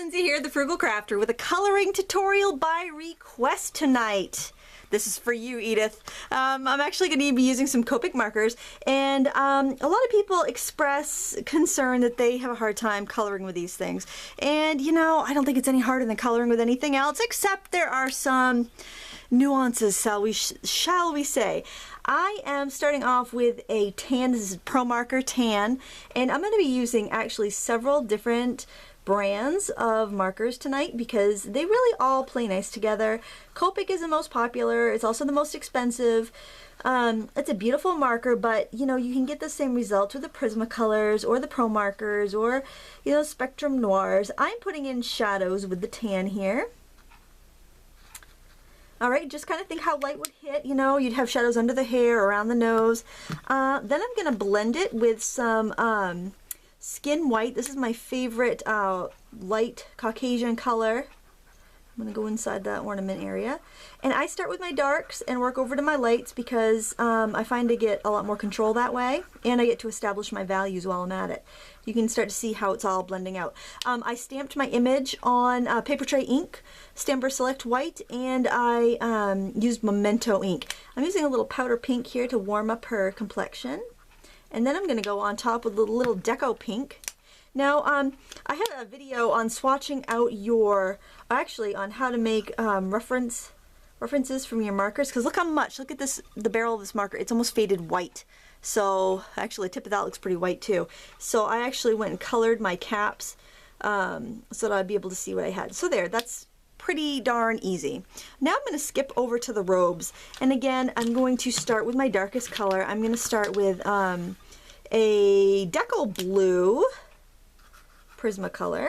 Lindsay here, the Frugal Crafter, with a coloring tutorial by request tonight. This is for you, Edith. I'm actually going to be using some Copic markers, and a lot of people express concern that they have a hard time coloring with these things. And you know, I don't think it's any harder than coloring with anything else, except there are some nuances, shall we say. I am starting off with a tan. This is Pro Marker Tan, and I'm going to be using actually several different brands of markers tonight because they really all play nice together. Copic is the most popular. It's also the most expensive. It's a beautiful marker, but you know, you can get the same results with the Prismacolors or the Pro Markers or, you know, Spectrum Noirs. I'm putting in shadows with the tan here. All right, just kind of think how light would hit. You know, you'd have shadows under the hair, around the nose. Then I'm going to blend it with some Skin White. This is my favorite light Caucasian color. I'm going to go inside that ornament area. And I start with my darks and work over to my lights because I find I get a lot more control that way, and I get to establish my values while I'm at it. You can start to see how it's all blending out. I stamped my image on paper tray ink, Stamper Select White, and I used Memento ink. I'm using a little powder pink here to warm up her complexion. And then I'm going to go on top with a little deco pink. Now, I had a video on swatching out on how to make references from your markers, because look how much, look at this, the barrel of this marker, it's almost faded white. So, actually the tip of that looks pretty white too. So I actually went and colored my caps so that I'd be able to see what I had. So there, that's pretty darn easy. Now I'm going to skip over to the robes, and again I'm going to start with my darkest color. I'm going to start with a Deco Blue Prismacolor.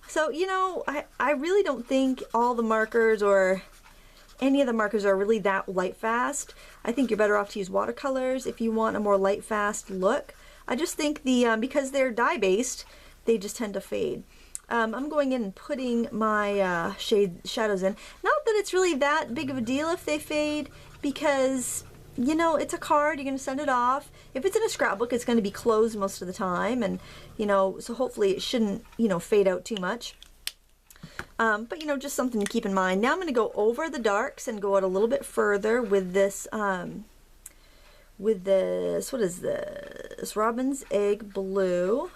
So you know, I really don't think all the markers or any of the markers are really that light fast. I think you're better off to use watercolors if you want a more light fast look. I just think because they're dye based, they just tend to fade. I'm going in and putting my shadows in. Not that it's really that big of a deal if they fade, because you know, it's a card, you're going to send it off. If it's in a scrapbook, it's going to be closed most of the time, and you know, so hopefully it shouldn't, you know, fade out too much. But you know, just something to keep in mind. Now I'm going to go over the darks and go out a little bit further with this, what is this? Robin's Egg Blue.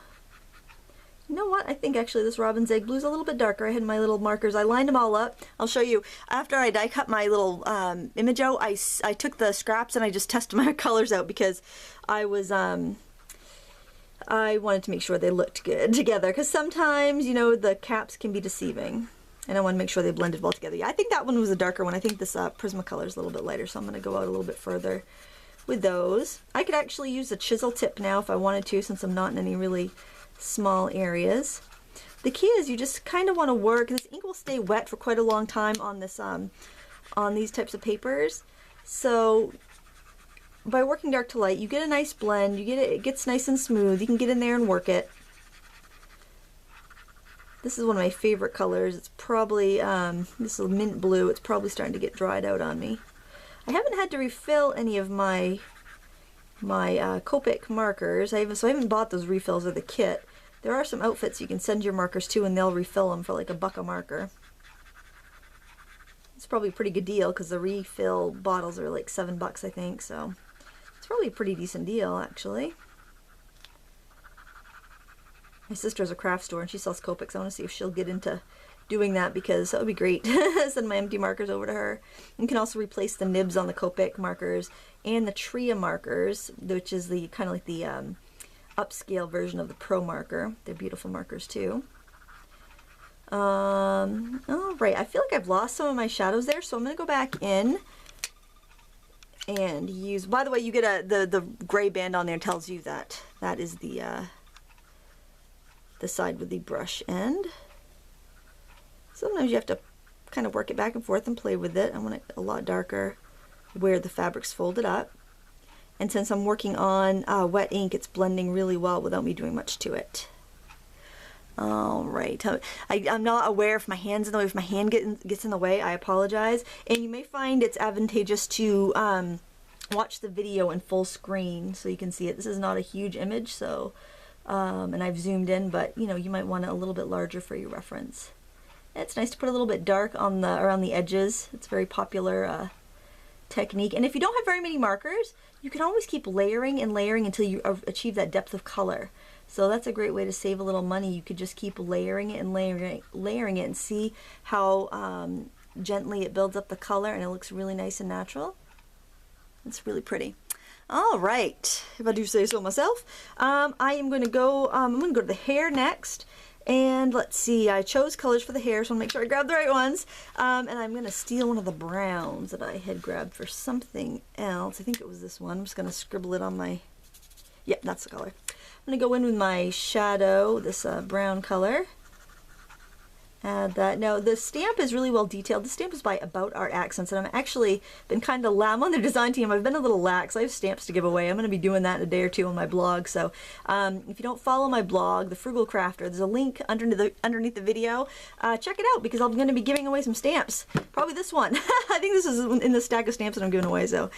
You know what? I think actually this Robin's Egg Blue is a little bit darker. I had my little markers. I lined them all up. I'll show you. After I die cut my little image out, I took the scraps and I just tested my colors out because I was I wanted to make sure they looked good together, because sometimes, you know, the caps can be deceiving, and I want to make sure they blended well together. Yeah, I think that one was a darker one. I think this Prismacolor is a little bit lighter, so I'm going to go out a little bit further with those. I could actually use a chisel tip now if I wanted to, since I'm not in any really small areas. The key is you just kind of want to work. This ink will stay wet for quite a long time on this on these types of papers. So by working dark to light, you get a nice blend. You get it gets nice and smooth. You can get in there and work it. This is one of my favorite colors. It's probably this is mint blue. It's probably starting to get dried out on me. I haven't had to refill any of my Copic markers. I haven't bought those refills or the kit. There are some outfits you can send your markers to, and they'll refill them for like $1 a marker. It's probably a pretty good deal because the refill bottles are like $7, I think. So it's probably a pretty decent deal, actually. My sister has a craft store and she sells Copics. I want to see if she'll get into doing that, because that would be great. Send my empty markers over to her. You can also replace the nibs on the Copic markers and the Tria markers, which is the kind of like the upscale version of the Pro marker. They're beautiful markers too. All right, I feel like I've lost some of my shadows there, so I'm going to go back in and use. By the way, you get the gray band on there tells you that that is the side with the brush end. Sometimes you have to kind of work it back and forth and play with it. I want it a lot darker where the fabric's folded up. And since I'm working on wet ink, it's blending really well without me doing much to it. Alright, I'm not aware if my hand's in the way. If my hand gets in the way, I apologize. And you may find it's advantageous to watch the video in full screen so you can see it. This is not a huge image, so and I've zoomed in, but you know, you might want it a little bit larger for your reference. It's nice to put a little bit dark on the around the edges. It's a very popular technique. And if you don't have very many markers, you can always keep layering and layering until you achieve that depth of color. So that's a great way to save a little money. You could just keep layering it and layering it and see how gently it builds up the color, and it looks really nice and natural. It's really pretty. All right, if I do say so myself, I'm going to go to the hair next. And let's see, I chose colors for the hair, so I'll make sure I grab the right ones. And I'm going to steal one of the browns that I had grabbed for something else. I think it was this one. I'm just going to scribble it on my... Yep, that's the color. I'm going to go in with my shadow, this brown color. Add that. Now, the stamp is really well detailed. The stamp is by About Art Accents, and I've actually been kind of I'm on the design team. I've been a little lax. I have stamps to give away. I'm going to be doing that in a day or two on my blog. So if you don't follow my blog, The Frugal Crafter, there's a link underneath the video. Check it out, because I'm going to be giving away some stamps. Probably this one. I think this is in the stack of stamps that I'm giving away. So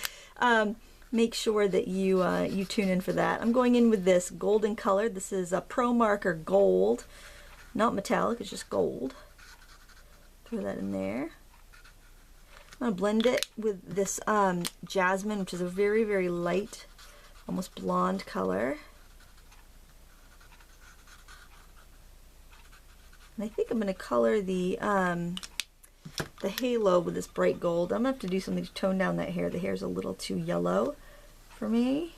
make sure that you you tune in for that. I'm going in with this golden color. This is a Pro Marker Gold. Not metallic, it's just gold. Throw that in there. I'm going to blend it with this jasmine, which is a very, very light, almost blonde color. And I think I'm going to color the halo with this bright gold. I'm going to have to do something to tone down that hair. The hair's a little too yellow for me.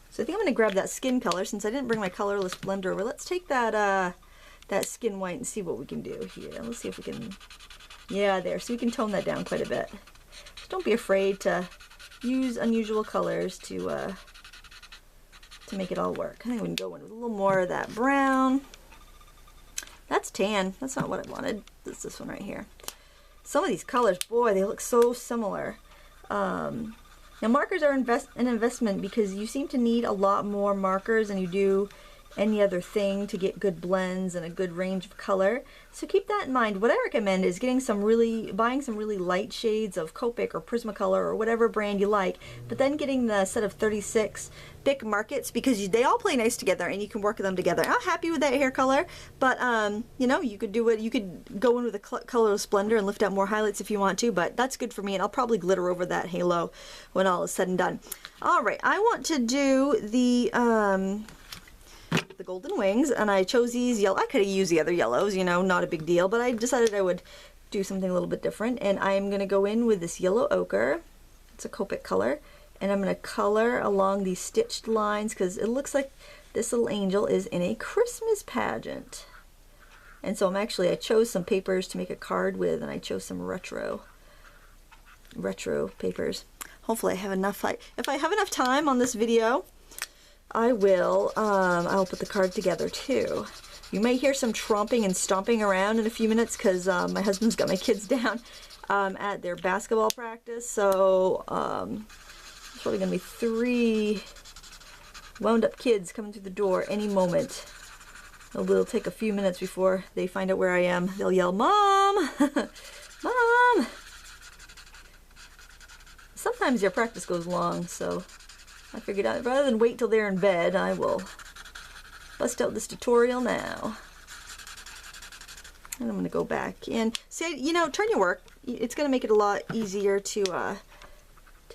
So I think I'm going to grab that skin color, since I didn't bring my colorless blender over. Let's take that that skin white and see what we can do here. Let's see if we can, yeah, there. So we can tone that down quite a bit. Just don't be afraid to use unusual colors to make it all work. I think we can go in with a little more of that brown. That's tan. That's not what I wanted. It's this one right here. Some of these colors, boy, they look so similar. Now, markers are an investment, because you seem to need a lot more markers than you do any other thing to get good blends and a good range of color. So keep that in mind. What I recommend is buying some really light shades of Copic or Prismacolor or whatever brand you like, but then getting the set of 36 Bic markets, because they all play nice together and you can work them together. I'm happy with that hair color, but you know, you could do it. You could go in with a colorless blender and lift out more highlights if you want to, but that's good for me, and I'll probably glitter over that halo when all is said and done. All right, I want to do the golden wings, and I chose these yellow. I could have used the other yellows, you know, not a big deal, but I decided I would do something a little bit different, and I'm going to go in with this yellow ochre. It's a Copic color, and I'm going to color along these stitched lines, because it looks like this little angel is in a Christmas pageant. And so I chose some papers to make a card with, and I chose some retro papers. Hopefully I have enough. If I have enough time on this video, I will, I'll put the card together too. You may hear some tromping and stomping around in a few minutes, because my husband's got my kids down at their basketball practice. So there's probably going to be 3 wound up kids coming through the door any moment. It'll take a few minutes before they find out where I am. They'll yell, "Mom! Mom!" Sometimes your practice goes long, so I figured out, rather than wait till they're in bed, I will bust out this tutorial now. And I'm going to go back in. See, you know, turn your work. It's going to make it a lot easier to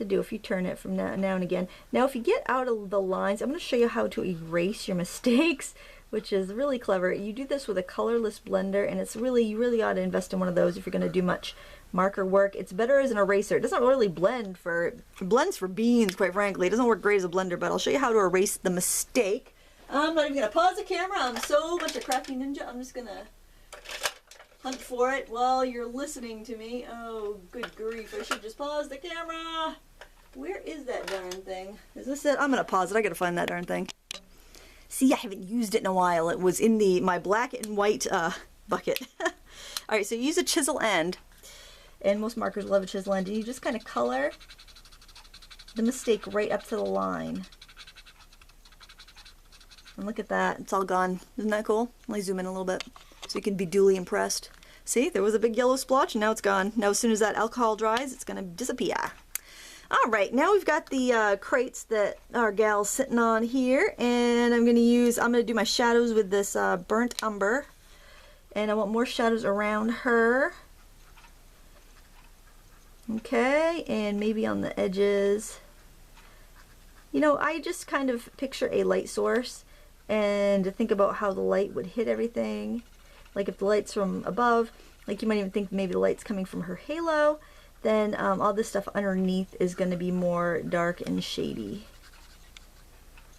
do if you turn it from now and again. Now, if you get out of the lines, I'm going to show you how to erase your mistakes, which is really clever. You do this with a colorless blender, and it's really, you really ought to invest in one of those if you're going to do much marker work. It's better as an eraser. It doesn't really blend it blends for beans, quite frankly. It doesn't work great as a blender, but I'll show you how to erase the mistake. I'm not even going to pause the camera. I'm so much a crafty ninja. I'm just going to hunt for it while you're listening to me. Oh, good grief. I should just pause the camera. Where is that darn thing? Is this it? I'm going to pause it. I got to find that darn thing. See, I haven't used it in a while. It was in my black and white bucket. Alright, so you use a chisel end. And most markers will have a chisel end. And you just kind of color the mistake right up to the line. And look at that. It's all gone. Isn't that cool? Let me zoom in a little bit so you can be duly impressed. See, there was a big yellow splotch and now it's gone. Now as soon as that alcohol dries, it's going to disappear. All right, now we've got the crates that our gal's sitting on here, and I'm gonna do my shadows with this burnt umber, and I want more shadows around her. Okay, and maybe on the edges. You know, I just kind of picture a light source and think about how the light would hit everything. Like if the light's from above, like you might even think maybe the light's coming from her halo, then all this stuff underneath is going to be more dark and shady.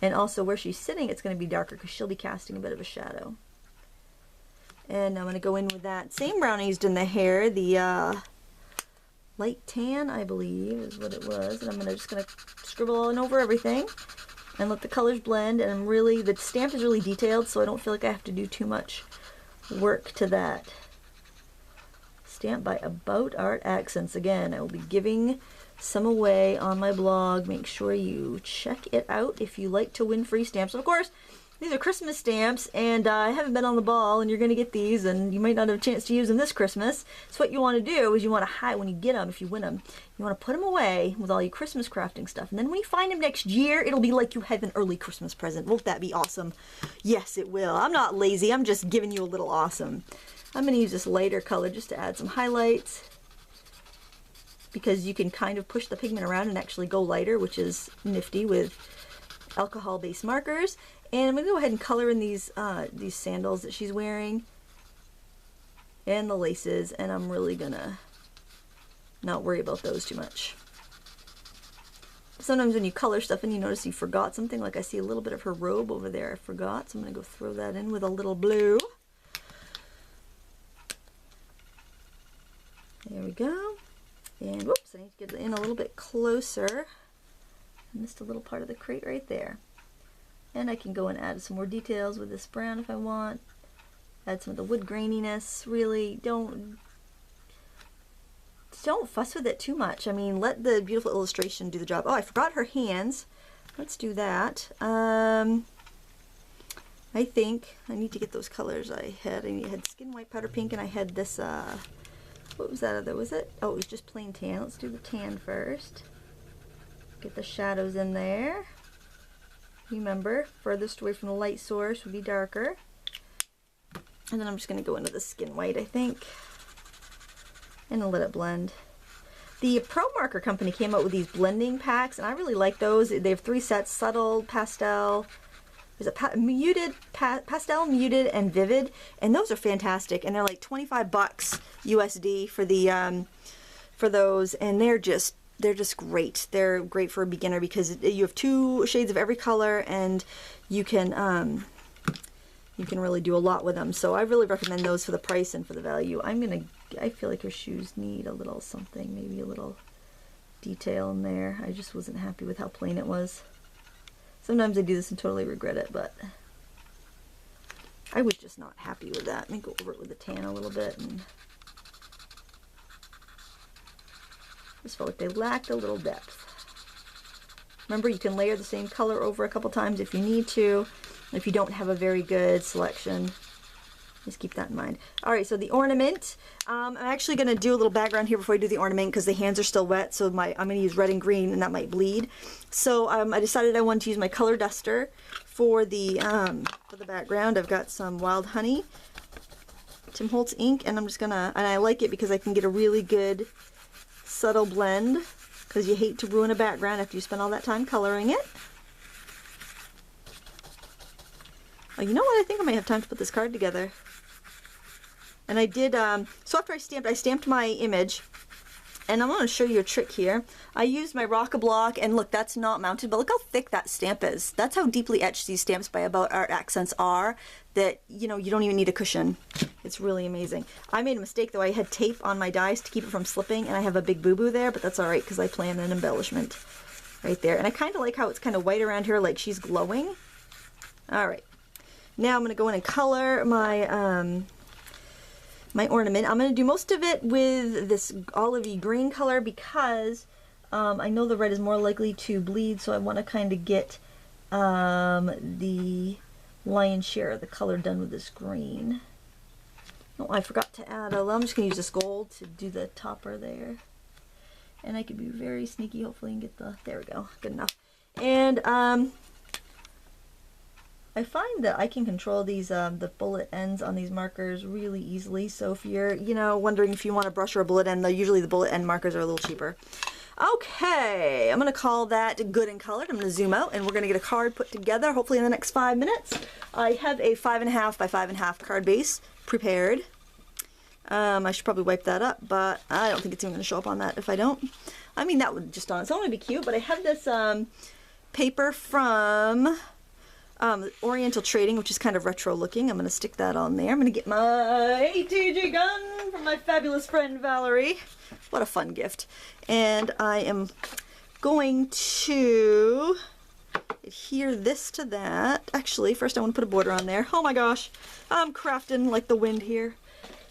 And also where she's sitting, it's going to be darker because she'll be casting a bit of a shadow. And I'm going to go in with that same brown I used in the hair, the light tan, I believe is what it was. And I'm just going to scribble all over everything and let the colors blend. And the stamp is really detailed, so I don't feel like I have to do too much work to that. Stamped by About Art Accents. Again, I will be giving some away on my blog. Make sure you check it out if you like to win free stamps. Of course, these are Christmas stamps, and I haven't been on the ball, and you're going to get these, and you might not have a chance to use them this Christmas. So what you want to do is you want to hide, when you get them, if you win them, you want to put them away with all your Christmas crafting stuff. And then when you find them next year, it'll be like you had an early Christmas present. Won't that be awesome? Yes, it will. I'm not lazy. I'm just giving you a little awesome. I'm going to use this lighter color just to add some highlights, because you can kind of push the pigment around and actually go lighter, which is nifty with alcohol-based markers. And I'm going to go ahead and color in these sandals that she's wearing and the laces, and I'm really going to not worry about those too much. Sometimes when you color stuff and you notice you forgot something, like I see a little bit of her robe over there I forgot, so I'm going to go throw that in with a little blue. There we go. And whoops, I need to get it in a little bit closer. I missed a little part of the crate right there. And I can go and add some more details with this brown if I want. Add some of the wood graininess. Really, don't fuss with it too much. I mean, let the beautiful illustration do the job. Oh, I forgot her hands. Let's do that. I think I need to get those colors I had. I had Skin White Powder Pink, and I had this, what was that other? Was it? Oh, it was just plain tan. Let's do the tan first. Get the shadows in there. Remember, furthest away from the light source would be darker. And then I'm just going to go into the Skin White, I think, and let it blend. The Pro Marker Company came out with these blending packs, and I really like those. They have 3 sets: subtle, pastel, there's a muted, pastel, muted, and vivid, and those are fantastic. And they're like 25 bucks USD for the for those, and they're just great. They're great for a beginner because you have 2 shades of every color, and you can really do a lot with them. So I really recommend those for the price and for the value. I feel like her shoes need a little something, maybe a little detail in there. I just wasn't happy with how plain it was. Sometimes I do this and totally regret it, but I was just not happy with that. Let me go over it with the tan a little bit, and just felt like they lacked a little depth. Remember, you can layer the same color over a couple times if you need to, if you don't have a very good selection. Just keep that in mind. Alright, so the ornament. I'm actually going to do a little background here before I do the ornament because the hands are still wet, so I'm going to use red and green, and that might bleed. So I decided I wanted to use my color duster for the background. I've got some Wild Honey, Tim Holtz ink, and I'm just going to, and I like it because I can get a really good subtle blend, because you hate to ruin a background after you spend all that time coloring it. Oh, you know what? I think I might have time to put this card together. And I did, so after I stamped my image, and I'm going to show you a trick here. I used my Rock-A-Block, and look, that's not mounted, but look how thick that stamp is. That's how deeply etched these stamps by About Art Accents are, that, you know, you don't even need a cushion. It's really amazing. I made a mistake, though. I had tape on my dies to keep it from slipping, and I have a big boo-boo there, but that's all right, because I planned an embellishment right there. And I kind of like how it's kind of white around here, like she's glowing. All right. Now I'm going to go in and color my my ornament. I'm going to do most of it with this olivey green color because I know the red is more likely to bleed, so I want to kind of get the lion's share of the color done with this green. Oh, I forgot to add I'm just going to use this gold to do the topper there. And I could be very sneaky, hopefully, and get the, there we go, good enough. And I find that I can control these, the bullet ends on these markers really easily. So if you're, you know, wondering if you want a brush or a bullet end, usually the bullet end markers are a little cheaper. Okay, I'm going to call that good and colored. I'm going to zoom out and we're going to get a card put together, hopefully in the next 5 minutes. I have a 5.5 by 5.5 card base prepared. I should probably wipe that up, but I don't think it's even going to show up on that if I don't. I mean, that would just on its own be cute, but I have this paper from Oriental Trading, which is kind of retro looking. I'm going to stick that on there. I'm going to get my ATG gun from my fabulous friend Valerie. What a fun gift. And I am going to adhere this to that. Actually, first I want to put a border on there. Oh my gosh, I'm crafting like the wind here.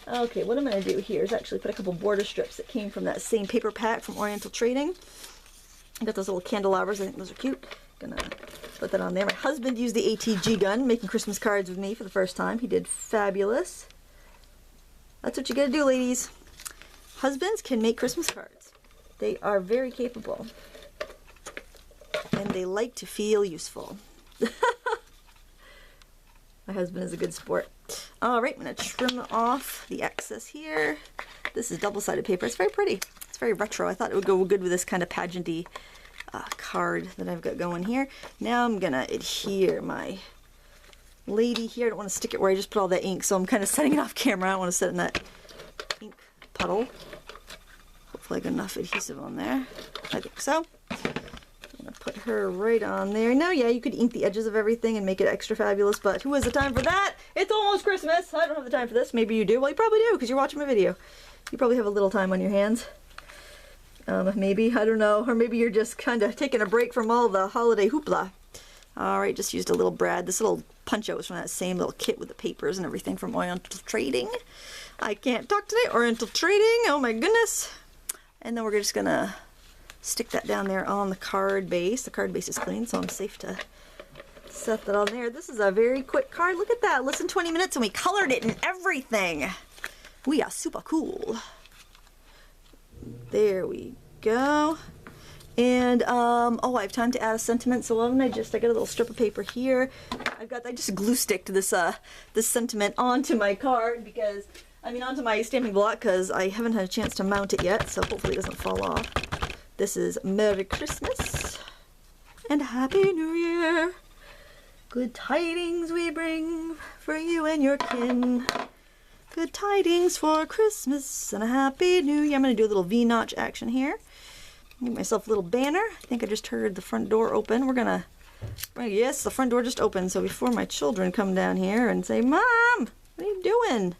Okay, what I'm going to do here is actually put a couple border strips that came from that same paper pack from Oriental Trading. I got those little candelabras. I think those are cute. Gonna put that on there. My husband used the ATG gun making Christmas cards with me for the first time. He did fabulous. That's what you gotta do, ladies. Husbands can make Christmas cards. They are very capable. And they like to feel useful. My husband is a good sport. Alright, I'm gonna trim off the excess here. This is double-sided paper. It's very pretty. It's very retro. I thought it would go good with this kind of pageanty card that I've got going here. Now I'm gonna adhere my lady here. I don't want to stick it where I just put all that ink, so I'm kind of setting it off camera. I don't want to set it in that ink puddle. Hopefully I got enough adhesive on there. I think so. I'm gonna put her right on there. Now, yeah, you could ink the edges of everything and make it extra fabulous, but who has the time for that? It's almost Christmas. I don't have the time for this. Maybe you do. Well, you probably do because you're watching my video. You probably have a little time on your hands. Maybe, I don't know, or maybe you're just kind of taking a break from all the holiday hoopla. Alright, just used a little brad. This little punch-out was from that same little kit with the papers and everything from Oriental Trading. I can't talk today. Oriental Trading, oh my goodness. And then we're just gonna stick that down there on the card base. The card base is clean, so I'm safe to set that on there. This is a very quick card. Look at that, less than 20 minutes and we colored it and everything. We are super cool. There we go. And oh, I have time to add a sentiment, so I got a little strip of paper here. I just glue sticked this this sentiment onto my card because onto my stamping block because I haven't had a chance to mount it yet, so hopefully it doesn't fall off. This is Merry Christmas and Happy New Year. Good tidings we bring for you and your kin. Good tidings for Christmas and a Happy New Year. I'm going to do a little V-notch action here. Give myself a little banner. I think I just heard the front door open. We're going to, yes, the front door just opened. So before my children come down here and say, Mom, what are you doing?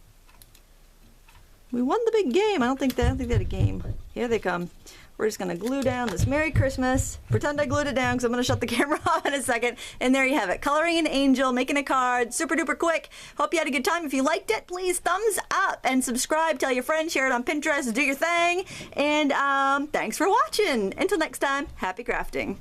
We won the big game. I don't think they had a game. Here they come. We're just going to glue down this Merry Christmas. Pretend I glued it down because I'm going to shut the camera off in a second. And there you have it. Coloring an angel, making a card, super duper quick. Hope you had a good time. If you liked it, please thumbs up and subscribe. Tell your friends, share it on Pinterest, do your thing. And thanks for watching. Until next time, happy crafting.